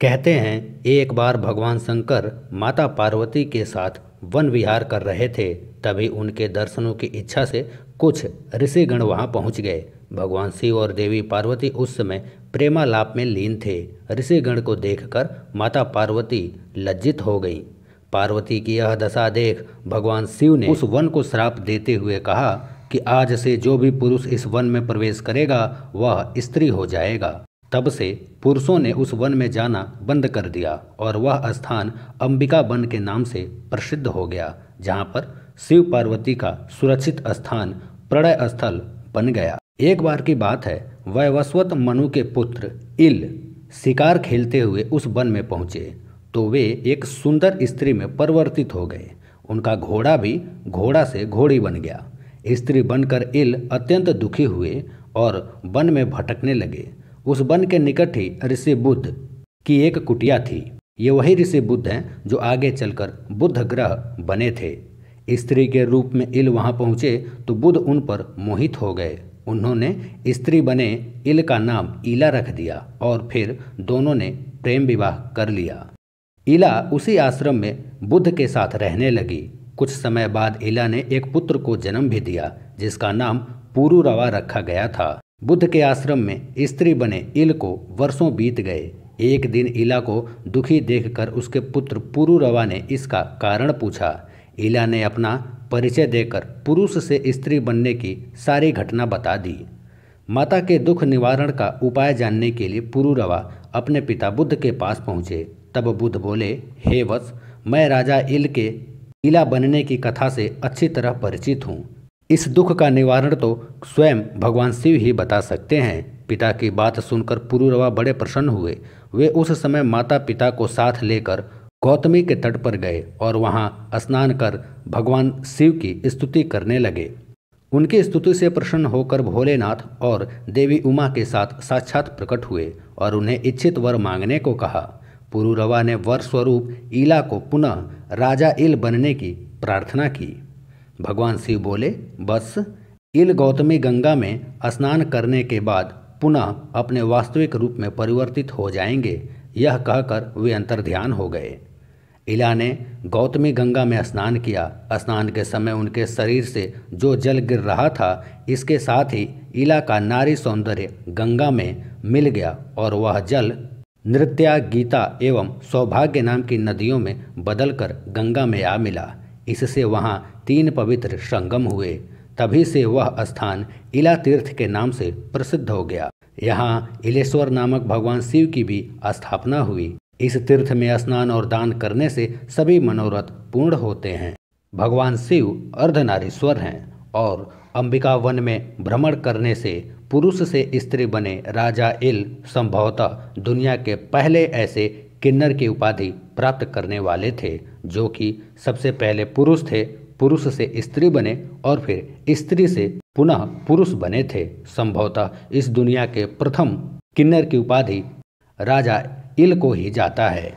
कहते हैं एक बार भगवान शंकर माता पार्वती के साथ वन विहार कर रहे थे। तभी उनके दर्शनों की इच्छा से कुछ ऋषिगण वहां पहुंच गए। भगवान शिव और देवी पार्वती उस समय प्रेमालाप में लीन थे। ऋषिगण को देखकर माता पार्वती लज्जित हो गईं। पार्वती की यह दशा देख भगवान शिव ने उस वन को श्राप देते हुए कहा कि आज से जो भी पुरुष इस वन में प्रवेश करेगा वह स्त्री हो जाएगा। तब से पुरुषों ने उस वन में जाना बंद कर दिया और वह स्थान अंबिका वन के नाम से प्रसिद्ध हो गया, जहाँ पर शिव पार्वती का सुरक्षित स्थान प्रलय स्थल बन गया। एक बार की बात है, वैवस्वत मनु के पुत्र इल शिकार खेलते हुए उस वन में पहुँचे तो वे एक सुंदर स्त्री में परिवर्तित हो गए। उनका घोड़ा भी घोड़ा से घोड़ी बन गया। स्त्री बनकर इल अत्यंत दुखी हुए और वन में भटकने लगे। उस वन के निकट ही ऋषि बुद्ध की एक कुटिया थी। ये वही ऋषि बुद्ध हैं जो आगे चलकर बुद्ध ग्रह बने थे। स्त्री के रूप में इल वहां पहुंचे तो बुद्ध उन पर मोहित हो गए। उन्होंने स्त्री बने इल का नाम इला रख दिया और फिर दोनों ने प्रेम विवाह कर लिया। इला उसी आश्रम में बुद्ध के साथ रहने लगी। कुछ समय बाद इला ने एक पुत्र को जन्म भी दिया जिसका नाम पुरुरवा रखा गया था। बुद्ध के आश्रम में स्त्री बने इल को वर्षों बीत गए। एक दिन इला को दुखी देखकर उसके पुत्र पुरुरवा ने इसका कारण पूछा। इला ने अपना परिचय देकर पुरुष से स्त्री बनने की सारी घटना बता दी। माता के दुख निवारण का उपाय जानने के लिए पुरुरवा अपने पिता बुद्ध के पास पहुँचे। तब बुद्ध बोले, हे वत्स, मैं राजा इल के इला बनने की कथा से अच्छी तरह परिचित हूँ। इस दुख का निवारण तो स्वयं भगवान शिव ही बता सकते हैं। पिता की बात सुनकर पुरुरवा बड़े प्रसन्न हुए। वे उस समय माता पिता को साथ लेकर गौतमी के तट पर गए और वहां स्नान कर भगवान शिव की स्तुति करने लगे। उनकी स्तुति से प्रसन्न होकर भोलेनाथ और देवी उमा के साथ साक्षात प्रकट हुए और उन्हें इच्छित वर मांगने को कहा। पुरुरवा ने वर स्वरूप इला को पुनः राजा इल बनने की प्रार्थना की। भगवान शिव बोले, बस इल गौतमी गंगा में स्नान करने के बाद पुनः अपने वास्तविक रूप में परिवर्तित हो जाएंगे। यह कहकर वे अंतर्ध्यान हो गए। इला ने गौतमी गंगा में स्नान किया। स्नान के समय उनके शरीर से जो जल गिर रहा था, इसके साथ ही इला का नारी सौंदर्य गंगा में मिल गया और वह जल नृत्या, गीता एवं सौभाग्य नाम की नदियों में बदलकर गंगा में आ मिला। इससे वहाँ 3 पवित्र संगम हुए। तभी से वह स्थान इला तीर्थ के नाम से प्रसिद्ध हो गया। यहाँ इलेश्वर नामक भगवान शिव की भी स्थापना हुई। इस तीर्थ में स्नान और दान करने से सभी मनोरथ पूर्ण होते हैं। भगवान शिव अर्धनारीश्वर हैं और अंबिका वन में भ्रमण करने से पुरुष से स्त्री बने राजा इल संभवतः दुनिया के पहले ऐसे किन्नर की उपाधि प्राप्त करने वाले थे, जो कि सबसे पहले पुरुष थे, पुरुष से स्त्री बने और फिर स्त्री से पुनः पुरुष बने थे। संभवतः इस दुनिया के प्रथम किन्नर की उपाधि राजा इल को ही जाता है।